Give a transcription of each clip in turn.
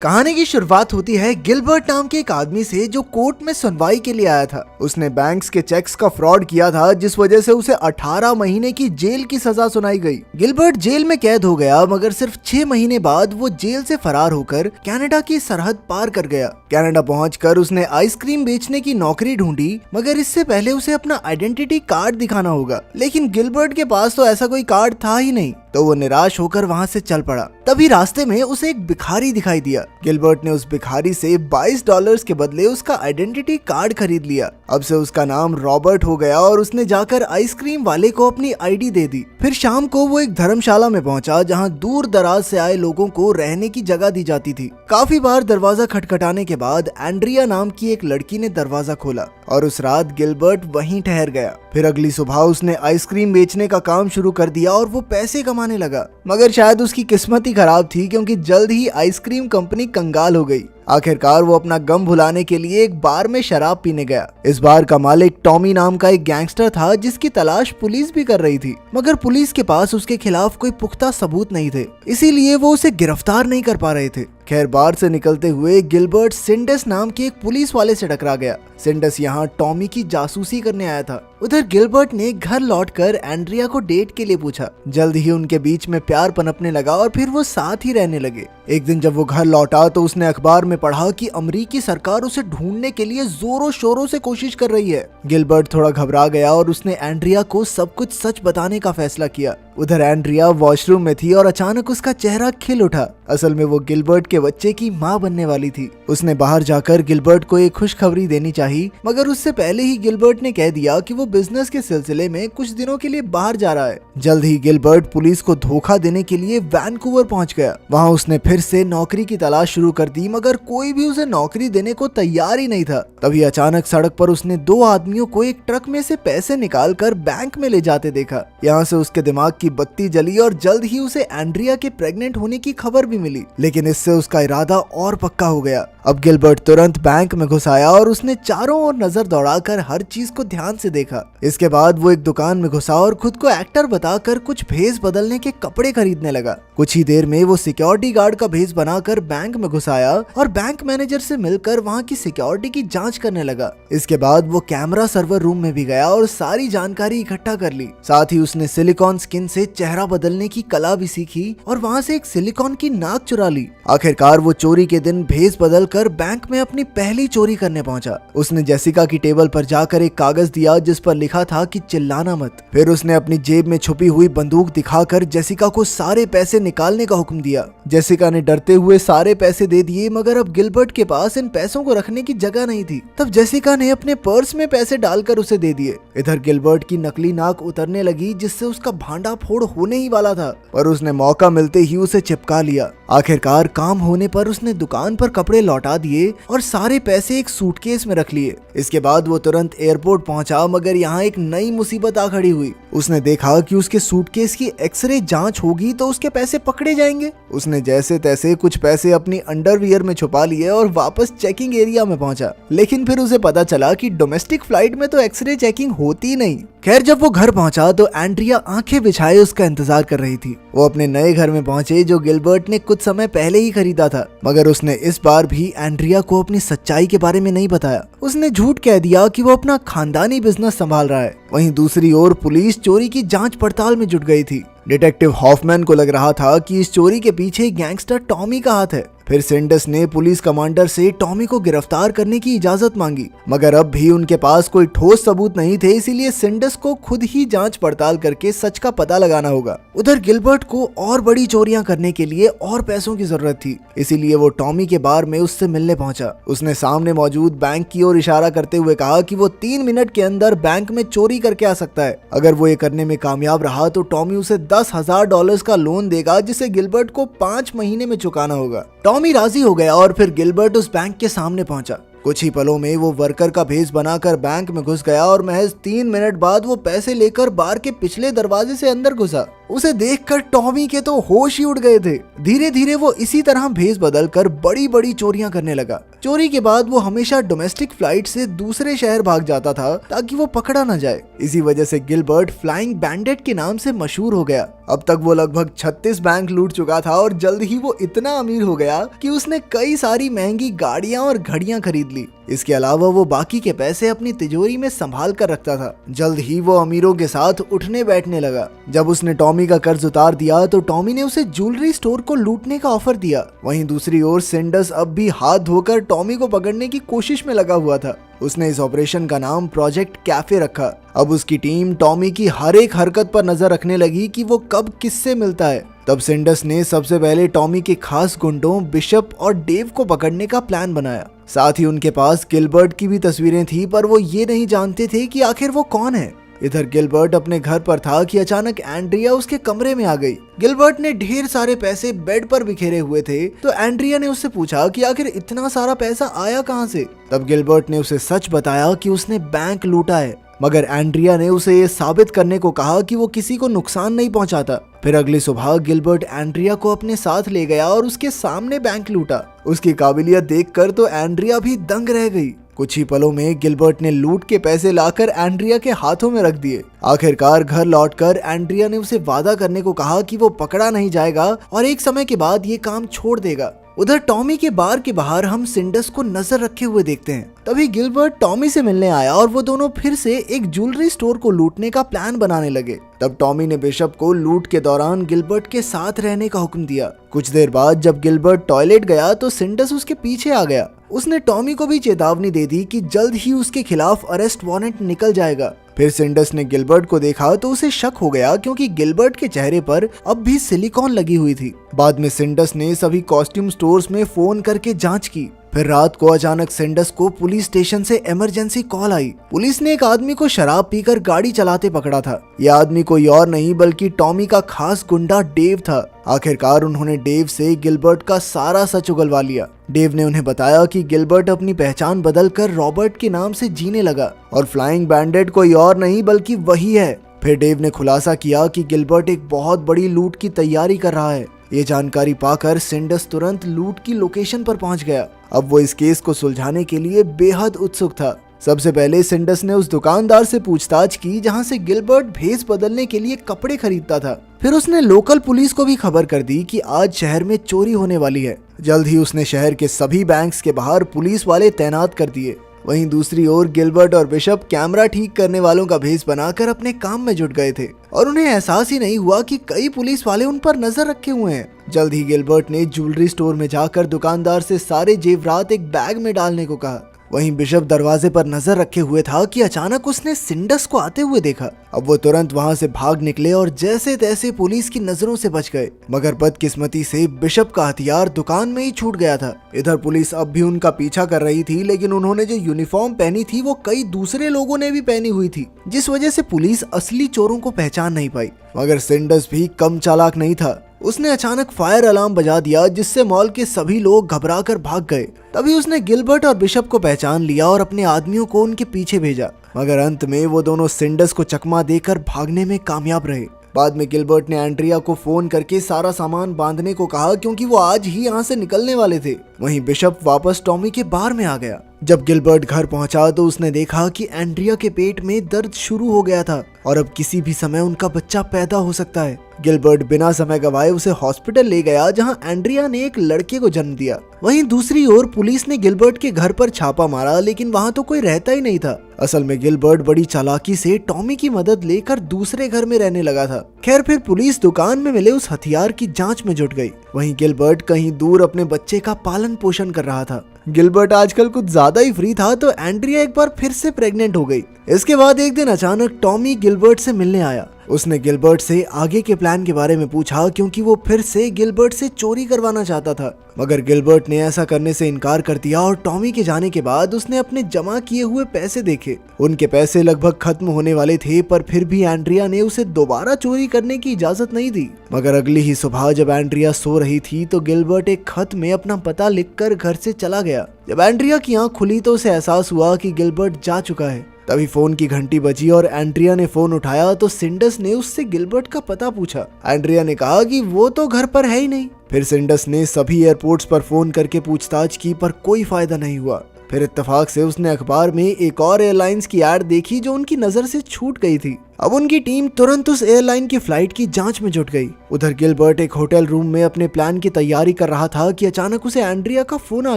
कहानी की शुरुआत होती है गिलबर्ट नाम के एक आदमी से जो कोर्ट में सुनवाई के लिए आया था। उसने बैंक्स के चेक्स का फ्रॉड किया था जिस वजह से उसे 18 महीने की जेल की सजा सुनाई गई। गिलबर्ट जेल में कैद हो गया मगर सिर्फ 6 महीने बाद वो जेल से फरार होकर कनाडा की सरहद पार कर गया। कनाडा पहुंचकर उसने आइसक्रीम बेचने की नौकरी ढूंढी मगर इससे पहले उसे अपना आइडेंटिटी कार्ड दिखाना होगा, लेकिन गिलबर्ट के पास तो ऐसा कोई कार्ड था ही नहीं, तो वो निराश होकर वहां से चल पड़ा। तभी रास्ते में उसे एक भिखारी दिखाई दिया। गिलबर्ट ने उस भिखारी से $22 के बदले उसका आइडेंटिटी कार्ड खरीद लिया। अब से उसका नाम रॉबर्ट हो गया और उसने जाकर आइसक्रीम वाले को अपनी आईडी दे दी। फिर शाम को वो एक धर्मशाला में पहुंचा जहां दूर दराज से आए लोगों को रहने की जगह दी जाती थी। काफी बार दरवाजा खटखटाने के बाद एंड्रिया नाम की एक लड़की ने दरवाजा खोला और उस रात गिलबर्ट वहीं ठहर गया। फिर अगली सुबह उसने आइसक्रीम बेचने का काम शुरू कर दिया और वो पैसे कमाने लगा, मगर शायद उसकी किस्मत ही खराब थी क्योंकि जल्द ही आइसक्रीम कंपनी कंगाल हो गई। आखिरकार वो अपना गम भुलाने के लिए एक बार में शराब पीने गया। इस बार का मालिक टॉमी नाम का एक गैंगस्टर था जिसकी तलाश पुलिस भी कर रही थी, मगर पुलिस के पास उसके खिलाफ कोई पुख्ता सबूत नहीं थे, इसीलिए वो उसे गिरफ्तार नहीं कर पा रहे थे। खैर, बार से निकलते हुए गिलबर्ट सिंडस नाम के एक पुलिस वाले से टकरा गया। सिंडस यहाँ टॉमी की जासूसी करने आया था। उधर गिलबर्ट ने घर लौटकर एंड्रिया को डेट के लिए पूछा। जल्द ही उनके बीच में प्यार पनपने लगा और फिर वो साथ ही रहने लगे। एक दिन जब वो घर लौटा तो उसने अखबार में पढ़ा कि अमेरिकी सरकार उसे ढूंढने के लिए जोरों शोरों से कोशिश कर रही है। गिलबर्ट थोड़ा घबरा गया और उसने एंड्रिया को सब कुछ सच बताने का फैसला किया। उधर एंड्रिया वॉशरूम में थी और अचानक उसका चेहरा खिल उठा। असल में वो गिलबर्ट के बच्चे की माँ बनने वाली थी। उसने बाहर जाकर गिलबर्ट को एक खुशखबरी देनी चाहिए, मगर उससे पहले ही गिलबर्ट ने कह दिया कि वो बिजनेस के सिलसिले में कुछ दिनों के लिए बाहर जा रहा है। जल्द ही गिलबर्ट पुलिस को धोखा देने के लिए वैनकूवर पहुंच गया। वहां उसने फिर से नौकरी की तलाश शुरू कर दी, मगर कोई भी उसे नौकरी देने को तैयार ही नहीं था। तभी अचानक सड़क पर उसने 2 आदमियों को एक ट्रक में से पैसे निकालकर बैंक में ले जाते देखा। यहाँ से उसके दिमाग की बत्ती जली और जल्द ही उसे एंड्रिया के प्रेग्नेंट होने की खबर भी मिली, लेकिन इससे उसका इरादा और पक्का हो गया। अब गिलबर्ट तुरंत बैंक में घुस आया और उसने चारों ओर नजर दौड़ाकर हर चीज को ध्यान से देखा। इसके बाद वो एक दुकान में घुसा और खुद को एक्टर बताकर कुछ भेस बदलने के कपड़े खरीदने लगा। कुछ ही देर में वो सिक्योरिटी गार्ड का भेस बनाकर बैंक में घुस आया और बैंक मैनेजर से मिलकर वहाँ की सिक्योरिटी की जांच करने लगा। इसके बाद वो कैमरा सर्वर रूम में भी गया और सारी जानकारी इकट्ठा कर ली। साथ ही उसने सिलिकॉन स्किन से चेहरा बदलने की कला भी सीखी और वहाँ से एक सिलिकॉन की नाक चुरा ली। आखिरकार वो चोरी के दिन भेस बदलकर बैंक में अपनी पहली चोरी करने पहुंचा। उसने जेसिका की टेबल पर जाकर एक कागज दिया जिस पर लिखा था कि चिल्लाना मत। फिर उसने अपनी जेब में छुपी हुई बंदूक दिखाकर जेसिका को सारे पैसे निकालने का हुक्म दिया। जेसिका ने डरते हुए सारे पैसे दे दिए, मगर अब गिलबर्ट के पास इन पैसों को रखने की जगह नहीं थी। तब जेसिका ने अपने पर्स में पैसे डालकर उसे दे दिए। इधर गिलबर्ट की नकली नाक उतरने लगी जिससे उसका भांडा फोड़ होने ही वाला था, पर उसने मौका मिलते ही उसे चिपका लिया। आखिरकार काम होने पर उसने दुकान पर कपड़े लौटा दिए और सारे पैसे एक सूटकेस में रख लिए। इसके बाद वो तुरंत एयरपोर्ट पहुंचा, मगर यहाँ एक नई मुसीबत आ खड़ी हुई। उसने देखा कि उसके सूटकेस की एक्सरे जांच होगी तो उसके पैसे पकड़े जाएंगे। उसने जैसे तैसे कुछ पैसे अपनी अंडरवियर में छुपा लिए और वापस चेकिंग एरिया में पहुंचा, लेकिन फिर उसे पता चला कि डोमेस्टिक फ्लाइट में तो एक्सरे चेकिंग होती नहीं। खैर, जब वो घर पहुंचा तो एंड्रिया आंखें बिछाए उसका इंतजार कर रही थी। वो अपने नए घर में पहुंचे जो गिलबर्ट ने कुछ समय पहले ही खरीदा था, मगर उसने इस बार भी एंड्रिया को अपनी सच्चाई के बारे में नहीं बताया। उसने झूठ कह दिया कि वो अपना खानदानी बिजनेस संभाल रहा है। वहीं दूसरी ओर पुलिस चोरी की जांच पड़ताल में जुट गई थी। डिटेक्टिव हॉफमैन को लग रहा था कि इस चोरी के पीछे गैंगस्टर टॉमी का हाथ है। फिर सिंडस ने पुलिस कमांडर से टॉमी को गिरफ्तार करने की इजाजत मांगी, मगर अब भी उनके पास कोई ठोस सबूत नहीं थे, इसीलिए सिंडस को खुद ही जांच पड़ताल करके सच का पता लगाना होगा। उधर गिलबर्ट को और बड़ी चोरियां करने के लिए और पैसों की जरूरत थी, इसीलिए वो टॉमी के बार में उससे मिलने पहुंचा। उसने सामने मौजूद बैंक की ओर इशारा करते हुए कहा कि वो 3 मिनट के अंदर बैंक में चोरी करके आ सकता है। अगर वो ये करने में कामयाब रहा तो टॉमी उसे $10,000 का लोन देगा जिसे गिलबर्ट को 5 महीने में चुकाना होगा। टॉमी राजी हो गया और फिर गिलबर्ट उस बैंक के सामने पहुंचा। कुछ ही पलों में वो वर्कर का भेस बनाकर बैंक में घुस गया और महज 3 मिनट बाद वो पैसे लेकर बार के पिछले दरवाजे से अंदर घुसा। उसे देखकर टॉमी के तो होश ही उड़ गए थे। धीरे धीरे वो इसी तरह भेस बदल कर बड़ी बड़ी चोरियां करने लगा। चोरी के बाद वो हमेशा डोमेस्टिक फ्लाइट से दूसरे शहर भाग जाता था ताकि वो पकड़ा न जाए। इसी वजह से गिलबर्ट फ्लाइंग बैंडेट के नाम से मशहूर हो गया। अब तक वो लगभग 36 बैंक लूट चुका था और जल्द ही वो इतना अमीर हो गया कि उसने कई सारी महंगी गाड़ियां और घड़ियां खरीद ली। इसके अलावा वो बाकी के पैसे अपनी तिजोरी में संभाल कर रखता था। जल्द ही वो अमीरों के साथ उठने बैठने लगा। जब उसने टॉमी का कर्ज उतार दिया तो टॉमी ने उसे ज्वेलरी स्टोर को लूटने का ऑफर दिया। वहीं दूसरी ओर सिंडस अब भी हाथ धोकर टॉमी को पकड़ने की कोशिश में लगा हुआ था। उसने इस ऑपरेशन का नाम प्रोजेक्ट कैफे रखा। अब उसकी टीम टॉमी की हर एक हरकत पर नजर रखने लगी कि वो कब किससे मिलता है। तब सिंडस ने सबसे पहले टॉमी के खास गुंडों बिशप और डेव को पकड़ने का प्लान बनाया। साथ ही उनके पास गिलबर्ट की भी तस्वीरें थी, पर वो ये नहीं जानते थे कि आखिर वो कौन है। इधर गिलबर्ट अपने घर पर था कि अचानक एंड्रिया उसके कमरे में आ गई। गिलबर्ट ने ढेर सारे पैसे बेड पर बिखेरे हुए थे, तो एंड्रिया ने उससे पूछा कि आखिर इतना सारा पैसा आया कहां से। तब गिलबर्ट ने उसे सच बताया कि उसने बैंक लूटा है, मगर एंड्रिया ने उसे ये साबित करने को कहा कि वो किसी को नुकसान नहीं पहुंचाता। फिर अगली सुबह गिलबर्ट एंड्रिया को अपने साथ ले गया और उसके सामने बैंक लूटा। उसकी काबिलियत देखकर तो एंड्रिया भी दंग रह गई। कुछ ही पलों में गिलबर्ट ने लूट के पैसे लाकर एंड्रिया के हाथों में रख दिए। आखिरकार घर लौटकर एंड्रिया ने उसे वादा करने को कहा कि वो पकड़ा नहीं जाएगा और एक समय के बाद ये काम छोड़ देगा। उधर टॉमी के बार के बाहर हम सिंडस को नजर रखे हुए देखते हैं। तभी गिलबर्ट टॉमी से मिलने आया और वो दोनों फिर से एक ज्वेलरी स्टोर को लूटने का प्लान बनाने लगे। तब टॉमी ने बिशप को लूट के दौरान गिलबर्ट के साथ रहने का हुक्म दिया। कुछ देर बाद जब गिलबर्ट टॉयलेट गया तो सिंडस उसके पीछे आ गया। उसने टॉमी को भी चेतावनी दे दी कि जल्द ही उसके खिलाफ अरेस्ट वारंट निकल जाएगा। फिर सिंडस ने गिलबर्ट को देखा तो उसे शक हो गया, क्योंकि गिलबर्ट के चेहरे पर अब भी सिलिकॉन लगी हुई थी। बाद में सिंडस ने सभी कॉस्ट्यूम स्टोर्स में फोन करके जांच की। फिर रात को अचानक सिंडस को पुलिस स्टेशन से इमरजेंसी कॉल आई। पुलिस ने एक आदमी को शराब पीकर गाड़ी चलाते पकड़ा था। यह आदमी कोई और नहीं बल्कि टॉमी का खास गुंडा डेव था। आखिरकार उन्होंने डेव से गिलबर्ट का सारा सच उगलवा लिया। डेव ने उन्हें बताया कि गिलबर्ट अपनी पहचान बदलकर रॉबर्ट के नाम से जीने लगा और फ्लाइंग बैंडेट कोई और नहीं बल्कि वही है। फिर डेव ने खुलासा किया कि गिलबर्ट एक बहुत बड़ी लूट की तैयारी कर रहा है। ये जानकारी पाकर सिंडस तुरंत लूट की लोकेशन पर पहुंच गया। अब वो इस केस को सुलझाने के लिए बेहद उत्सुक था। सबसे पहले सिंडस ने उस दुकानदार से पूछताछ की जहां से गिलबर्ट भेस बदलने के लिए कपड़े खरीदता था। फिर उसने लोकल पुलिस को भी खबर कर दी कि आज शहर में चोरी होने वाली है। जल्द ही उसने शहर के सभी बैंक्स के बाहर पुलिस वाले तैनात कर दिए। वहीं दूसरी ओर गिलबर्ट और बिशप कैमरा ठीक करने वालों का भेस बनाकर अपने काम में जुट गए थे और उन्हें एहसास ही नहीं हुआ कि कई पुलिस वाले उन पर नजर रखे हुए हैं। जल्द ही गिलबर्ट ने ज्वेलरी स्टोर में जाकर दुकानदार से सारे जेवरात एक बैग में डालने को कहा। वहीं बिशप दरवाजे पर नजर रखे हुए था कि अचानक उसने सिंडस को आते हुए देखा। अब वो तुरंत वहां से भाग निकले और जैसे तैसे पुलिस की नजरों से बच गए, मगर बदकिस्मती से बिशप का हथियार दुकान में ही छूट गया था। इधर पुलिस अब भी उनका पीछा कर रही थी, लेकिन उन्होंने जो यूनिफॉर्म पहनी थी वो कई दूसरे लोगों ने भी पहनी हुई थी, जिस वजह से पुलिस असली चोरों को पहचान नहीं पाई। मगर सिंडस भी कम चालाक नहीं था। उसने अचानक फायर अलार्म बजा दिया, जिससे मॉल के सभी लोग घबराकर भाग गए। तभी उसने गिलबर्ट और बिशप को पहचान लिया और अपने आदमियों को उनके पीछे भेजा, मगर अंत में वो दोनों सिंडस को चकमा देकर भागने में कामयाब रहे। बाद में गिलबर्ट ने एंड्रिया को फोन करके सारा सामान बांधने को कहा, क्योंकि वो आज ही यहाँ से निकलने वाले थे। वहीं बिशप वापस टॉमी के बार में आ गया। जब गिलबर्ट घर पहुंचा तो उसने देखा कि एंड्रिया के पेट में दर्द शुरू हो गया था और अब किसी भी समय उनका बच्चा पैदा हो सकता है। गिलबर्ट बिना समय गवाए उसे हॉस्पिटल ले गया, जहां एंड्रिया ने एक लड़के को जन्म दिया। वहीं दूसरी ओर पुलिस ने गिलबर्ट के घर पर छापा मारा, लेकिन वहां तो कोई रहता ही नहीं था। असल में गिलबर्ट बड़ी चालाकी से टॉमी की मदद लेकर दूसरे घर में रहने लगा था। खैर, फिर पुलिस दुकान में मिले उस हथियार की जांच में जुट गई। वहीं गिलबर्ट कहीं दूर अपने बच्चे का पालन पोषण कर रहा था। गिलबर्ट आजकल कुछ ज्यादा ही फ्री था, तो एंड्रिया एक बार फिर से प्रेग्नेंट हो गई। इसके बाद एक दिन अचानक टॉमी गिलबर्ट से मिलने आया। उसने गिलबर्ट से आगे के प्लान के बारे में पूछा, क्योंकि वो फिर से गिलबर्ट से चोरी करवाना चाहता था। मगर गिलबर्ट ने ऐसा करने से इनकार कर दिया और टॉमी के जाने के बाद उसने अपने जमा किए हुए पैसे देखे। उनके पैसे लगभग खत्म होने वाले थे, पर फिर भी एंड्रिया ने उसे दोबारा चोरी करने की इजाजत नहीं दी। मगर अगली ही सुबह जब एंड्रिया सो रही थी तो गिलबर्ट एक खत में अपना पता लिखकर घर से चला गया। जब एंड्रिया की आंख खुली तो उसे एहसास हुआ कि गिलबर्ट जा चुका है। तभी फोन की घंटी बजी और एंड्रिया ने फोन उठाया तो सिंडस ने उससे गिलबर्ट का पता पूछा। एंड्रिया ने कहा कि वो तो घर पर है ही नहीं। फिर सिंडस ने सभी एयरपोर्ट्स पर फोन करके पूछताछ की पर कोई फायदा नहीं हुआ। फिर इत्तेफाक से उसने अखबार में एक और एयरलाइंस की ऐड देखी जो उनकी नजर से छूट गई थी। अब उनकी टीम तुरंत उस एयरलाइन की फ्लाइट की जांच में जुट गई। उधर गिलबर्ट एक होटल रूम में अपने प्लान की तैयारी कर रहा था कि अचानक उसे एंड्रिया का फोन आ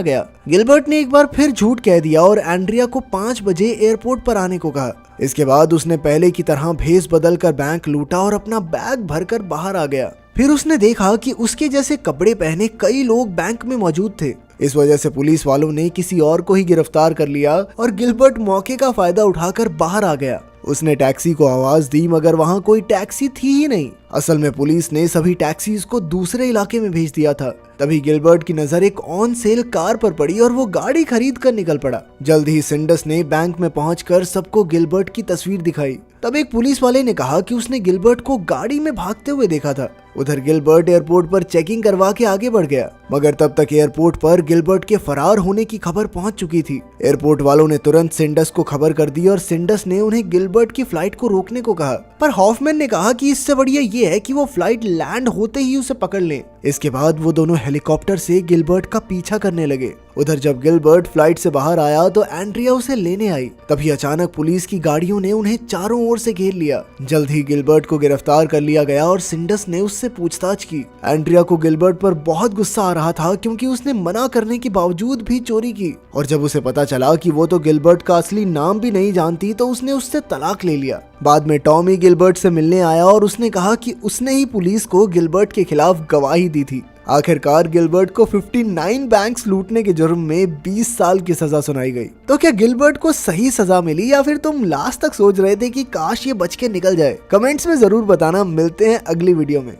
गया। गिलबर्ट ने एक बार फिर झूठ कह दिया और एंड्रिया को 5 बजे एयरपोर्ट पर आने को कहा। इसके बाद उसने पहले की तरह भेस बदल कर बैंक लूटा और अपना बैग भरकर बाहर आ गया। फिर उसने देखा कि उसके जैसे कपड़े पहने कई लोग बैंक में मौजूद थे। इस वजह से पुलिस वालों ने किसी और को ही गिरफ्तार कर लिया और गिलबर्ट मौके का फायदा उठाकर बाहर आ गया। उसने टैक्सी को आवाज दी मगर वहाँ कोई टैक्सी थी ही नहीं। असल में पुलिस ने सभी टैक्सीज को दूसरे इलाके में भेज दिया था। तभी गिलबर्ट की नजर एक ऑन सेल कार पर पड़ी और वो गाड़ी खरीद कर निकल पड़ा। जल्द ही सिंडस ने बैंक में पहुंचकर सबको गिलबर्ट की तस्वीर दिखाई। तब एक पुलिस वाले ने कहा कि उसने गिलबर्ट को गाड़ी में भागते हुए देखा था। उधर गिलबर्ट एयरपोर्ट पर चेकिंग करवा के आगे बढ़ गया मगर तब तक एयरपोर्ट पर गिलबर्ट के फरार होने की खबर पहुंच चुकी थी। एयरपोर्ट वालों ने तुरंत सिंडस को खबर कर दी और सिंडस ने उन्हें गिलबर्ट की फ्लाइट को रोकने को कहा। पर हॉफमैन ने कहा कि इससे बढ़िया ये है कि वो फ्लाइट लैंड होते ही उसे पकड़ लें। इसके बाद वो दोनों हेलीकॉप्टर से गिलबर्ट का पीछा करने लगे। उधर जब गिलबर्ट फ्लाइट से बाहर आया तो एंड्रिया उसे लेने आई। तभी अचानक पुलिस की गाड़ियों ने उन्हें चारों ओर से घेर लिया। जल्द ही गिलबर्ट को गिरफ्तार कर लिया गया और सिंडस ने उससे पूछताछ की। एंड्रिया को गिलबर्ट पर बहुत गुस्सा आ रहा था क्योंकि उसने मना करने के बावजूद भी चोरी की और जब उसे पता चला कि वो तो गिलबर्ट का असली नाम भी नहीं जानती तो उसने उससे तलाक ले लिया। बाद में टॉमी गिलबर्ट से मिलने आया और उसने कहा कि उसने ही पुलिस को गिलबर्ट के खिलाफ गवाही दी थी। आखिरकार गिलबर्ट को 59 बैंक्स लूटने के जुर्म में 20 साल की सजा सुनाई गई। तो क्या गिलबर्ट को सही सजा मिली या फिर तुम लास्ट तक सोच रहे थे कि काश ये बच के निकल जाए? कमेंट्स में जरूर बताना। मिलते हैं अगली वीडियो में।